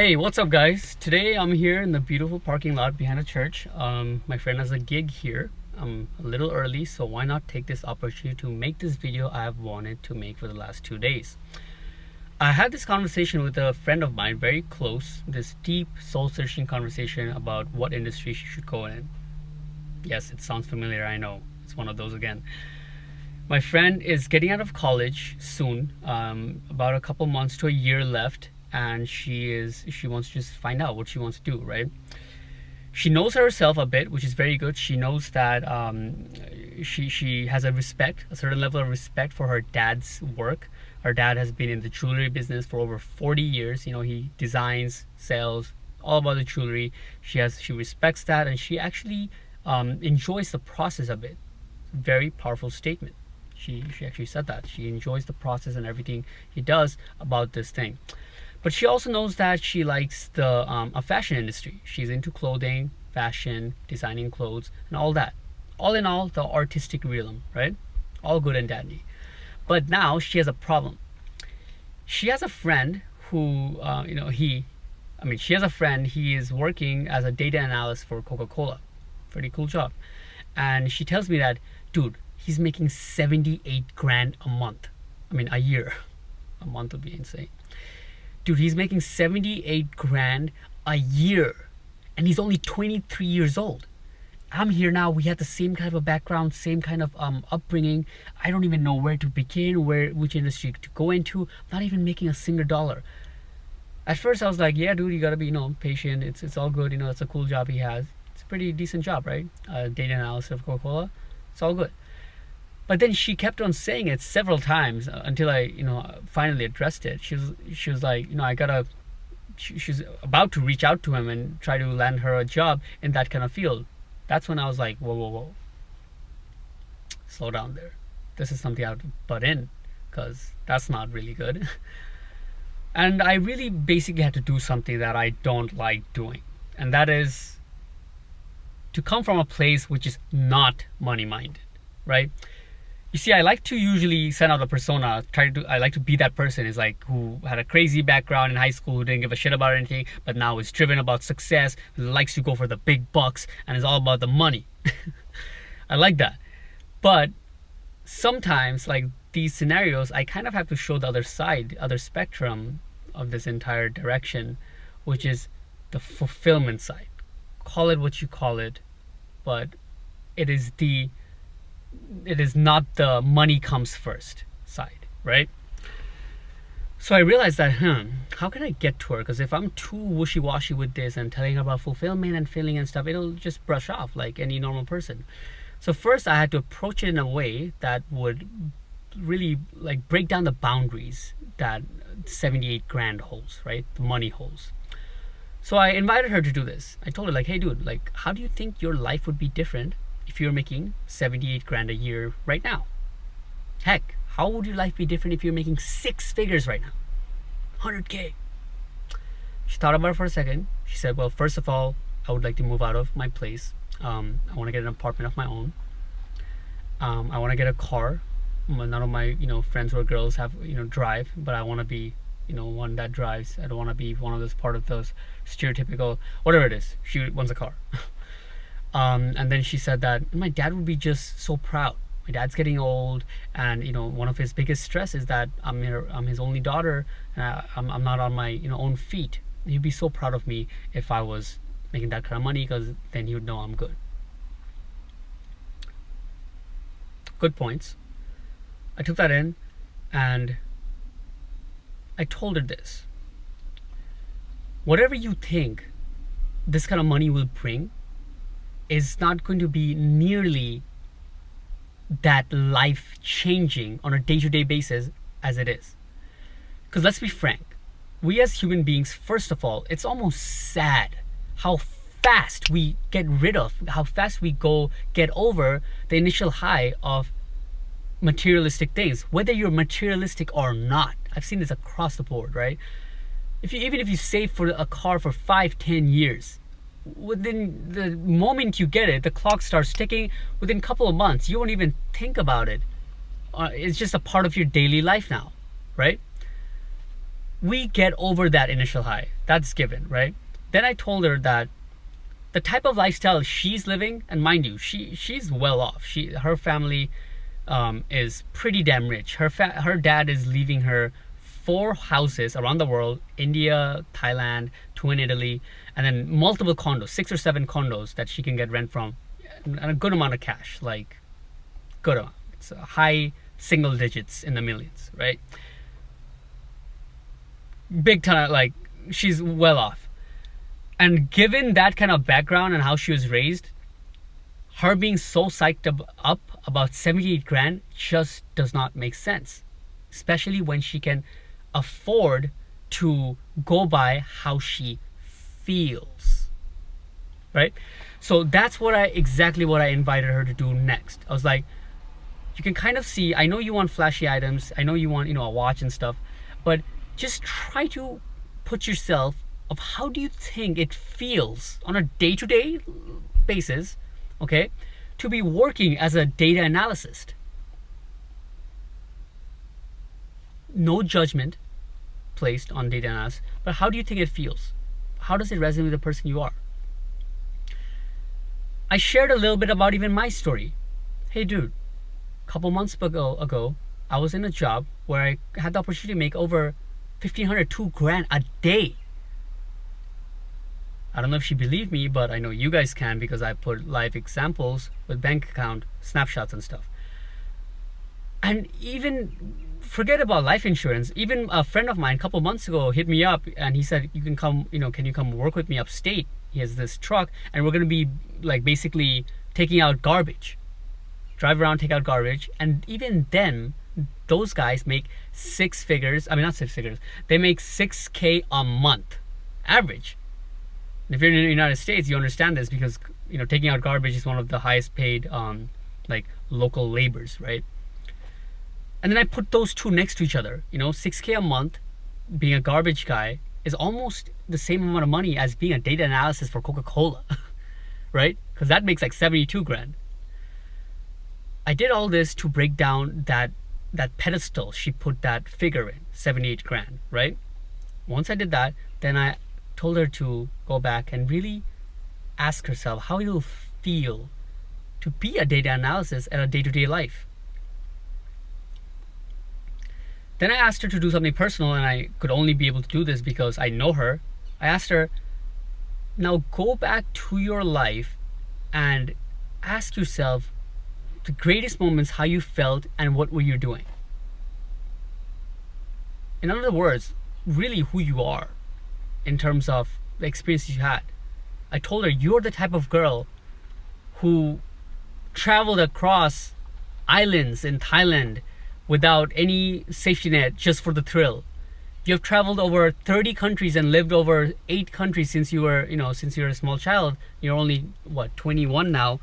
Hey, what's up guys? Today I'm here in the beautiful parking lot behind a church. My friend has a gig here. I'm a little early, so why not take this opportunity to make this video I have wanted to make for the last 2 days. I had this conversation with a friend of mine, very close, this deep soul-searching conversation about what industry she should go in. Yes, it sounds familiar, I know. It's one of those again. My friend is getting out of college soon, about a couple months to a year left. And she wants to just find out what she wants to do, right? She knows herself a bit, which is very good. She knows that she has a certain level of respect for her dad's work. Her dad has been in the jewelry business for over 40 years. You know, he designs, sells, all about the jewelry. She respects that, and she actually enjoys the process of it. Very powerful statement. She actually said that. She enjoys the process and everything he does about this thing. But she also knows that she likes the fashion industry. She's into clothing, fashion, designing clothes, and all that. All in all, the artistic realm, right? All good and dandy. But now she has a problem. She has a friend who, she has a friend, he is working as a data analyst for Coca-Cola. Pretty cool job. And she tells me that, dude, he's making 78 grand a month. A year. A month would be insane. Dude, he's making 78 grand a year, and he's only 23 years old. I'm here now. We had the same kind of a background, same kind of upbringing. I don't even know where to begin, which industry to go into. Not even making a single dollar. At first, I was like, yeah, dude, you gotta be, patient. It's all good. It's a cool job he has. It's a pretty decent job, right? Data analysis of Coca-Cola. It's all good. But then she kept on saying it several times until I, finally addressed it. She was like, she's about to reach out to him and try to land her a job in that kind of field. That's when I was like, whoa. Slow down there. This is something I have to butt in, because that's not really good. And I really basically had to do something that I don't like doing. And that is to come from a place which is not money-minded, right? You see, I like to usually send out a persona. I like to be that person is like who had a crazy background in high school, who didn't give a shit about anything, but now is driven about success, who likes to go for the big bucks, and is all about the money. I like that. But sometimes, like these scenarios, I kind of have to show the other side, other spectrum of this entire direction, which is the fulfillment side. Call it what you call it, but it is not the money comes first side, right? So I realized that, how can I get to her? Because if I'm too wishy-washy with this and telling her about fulfillment and feeling and stuff, it'll just brush off like any normal person. So first I had to approach it in a way that would really like break down the boundaries that 78 grand holds, right? The money holds. So I invited her to do this. I told her like, hey dude, like how do you think your life would be different if you're making 78 grand a year right now? Heck, how would your life be different if you're making 6 figures right now? 100K. She thought about it for a second. She said, well, first of all, I would like to move out of my place. I want to get an apartment of my own. I want to get a car. None of my, friends or girls have, drive, but I want to be, one that drives. I don't want to be one of those part of those stereotypical, whatever it is. She wants a car. And then she said that my dad would be just so proud. My dad's getting old, and one of his biggest stress is that I'm his only daughter, and I'm not on my own feet. He'd be so proud of me if I was making that kind of money, because then he would know I'm good. Good points. I took that in, and I told her this. Whatever you think this kind of money will bring is not going to be nearly that life-changing on a day-to-day basis as it is. Because let's be frank, we as human beings, first of all, it's almost sad how fast we get rid of, how fast we get over the initial high of materialistic things, whether you're materialistic or not. I've seen this across the board, right? Even if you save for a car for 5-10 years, within the moment you get it, the clock starts ticking. Within a couple of months, you won't even think about it. It's just a part of your daily life now, right? we get over that initial high. That's given, right? Then I told her that the type of lifestyle she's living, and mind you, she's well off. Her family is pretty damn rich. Her dad is leaving her 4 houses around the world: India, Thailand, 2 in Italy, and then multiple condos, 6 or 7 condos that she can get rent from, and a good amount of cash, like good amount. It's a high single digits in the millions, right? Big ton, like she's well off. And given that kind of background and how she was raised, her being so psyched up about 78 grand just does not make sense, especially when she can afford to go by how she feels, right? So that's exactly what I invited her to do next. I was like, you can kind of see, I know you want flashy items, I know you want, a watch and stuff, but just try to put yourself of how do you think it feels on a day-to-day basis, okay, to be working as a data analyst. No judgment placed on data analysis, but how do you think it feels? How does it resonate with the person you are? I shared a little bit about even my story. Hey dude, a couple months ago, I was in a job where I had the opportunity to make over 1,500, 2 grand a day. I don't know if she believed me, but I know you guys can, because I put live examples with bank account snapshots and stuff. And even forget about life insurance. Even a friend of mine a couple months ago hit me up and he said, you can come, can you come work with me upstate? He has this truck and we're going to be like basically taking out garbage. Drive around, take out garbage. And even then, those guys make 6 figures. I mean, not 6 figures. They make 6K a month, average. And if you're in the United States, you understand this because, taking out garbage is one of the highest paid, like local labors, right? And then I put those two next to each other. 6K a month, being a garbage guy, is almost the same amount of money as being a data analysis for Coca-Cola, right? Because that makes like 72 grand. I did all this to break down that pedestal she put that figure in, 78 grand, right? Once I did that, then I told her to go back and really ask herself how it'll feel to be a data analysis at a day-to-day life. Then I asked her to do something personal, and I could only be able to do this because I know her. I asked her, now go back to your life and ask yourself the greatest moments, how you felt and what were you doing. In other words, really who you are in terms of the experiences you had. I told her, you're the type of girl who traveled across islands in Thailand without any safety net, just for the thrill. You have traveled over 30 countries and lived over 8 countries since you were, since you're a small child. You're only, 21 now.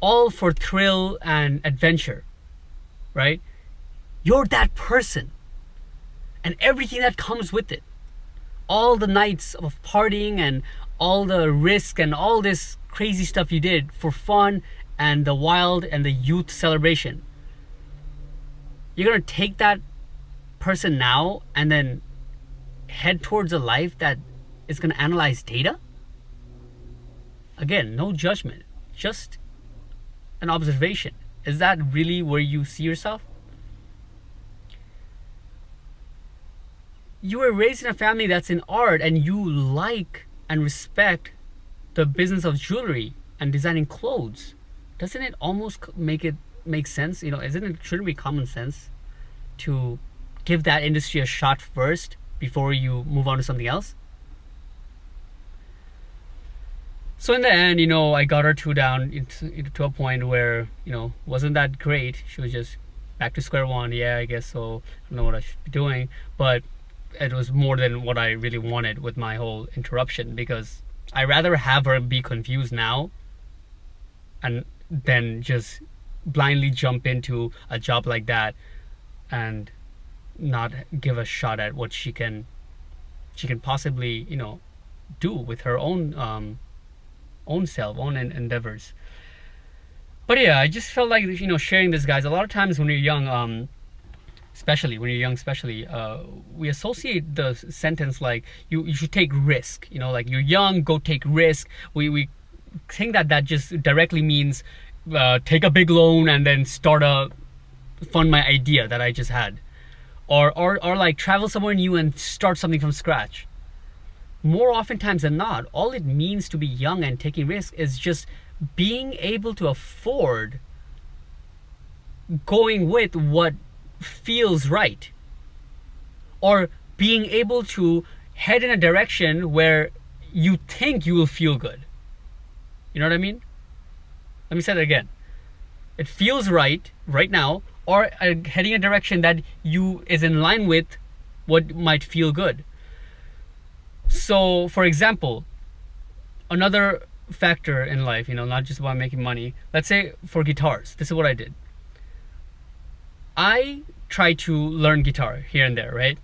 All for thrill and adventure, right? You're that person. And everything that comes with it. All the nights of partying and all the risk and all this crazy stuff you did for fun and the wild and the youth celebration. You're going to take that person now and then head towards a life that is going to analyze data? Again, no judgment, just an observation. Is that really where you see yourself? You were raised in a family that's in art and you like and respect the business of jewelry and designing clothes. Doesn't it almost make sense? Shouldn't it be common sense to give that industry a shot first before you move on to something else? So in the end, I got her down to a point where, wasn't that great. She was just back to square one. Yeah, I guess so. I don't know what I should be doing. But it was more than what I really wanted with my whole interruption, because I rather have her be confused now and then just blindly jump into a job like that and not give a shot at what she can possibly do with her own self, own endeavors. But yeah, I just felt like sharing this, guys. A lot of times when you're young, especially when you're young, especially, we associate the sentence like you should take risk. You know, like you're young, go take risk. We think that just directly means take a big loan and then fund my idea that I just had, or like travel somewhere new and start something from scratch. More oftentimes than not, all it means to be young and taking risk is just being able to afford going with what feels right, or being able to head in a direction where you think you will feel good. You know what I mean? Let me say that again. It feels right now, or heading a direction that is in line with what might feel good. So for example, another factor in life, not just about making money, let's say for guitars, this is what I did. I try to learn guitar here and there, right?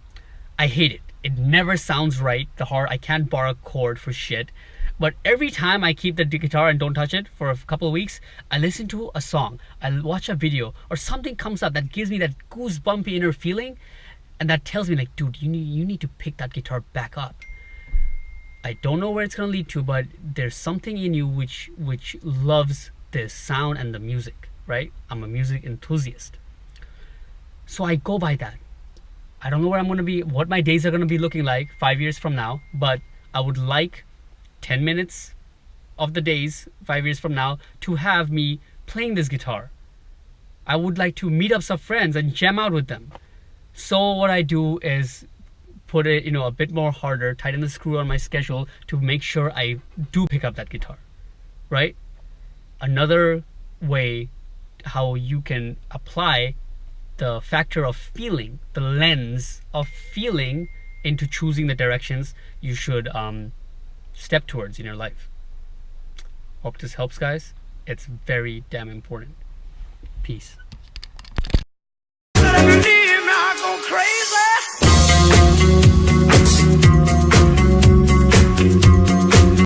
I hate it. It never sounds right. I can't bar a chord for shit. But every time I keep the guitar and don't touch it for a couple of weeks, I listen to a song, I watch a video, or something comes up that gives me that goosebumpy inner feeling, and that tells me like, dude, you need to pick that guitar back up. I don't know where it's gonna lead to, but there's something in you which loves this sound and the music, right? I'm a music enthusiast. So I go by that. I don't know where I'm going to be, what my days are going to be looking like 5 years from now, but I would like 10 minutes of the days 5 years from now to have me playing this guitar. I would like to meet up some friends and jam out with them. So what I do is put it, a bit more harder, tighten the screw on my schedule to make sure I do pick up that guitar, right? Another way how you can apply the factor of feeling, the lens of feeling into choosing the directions you should step towards in your life. Hope this helps, guys. It's very damn important. Peace.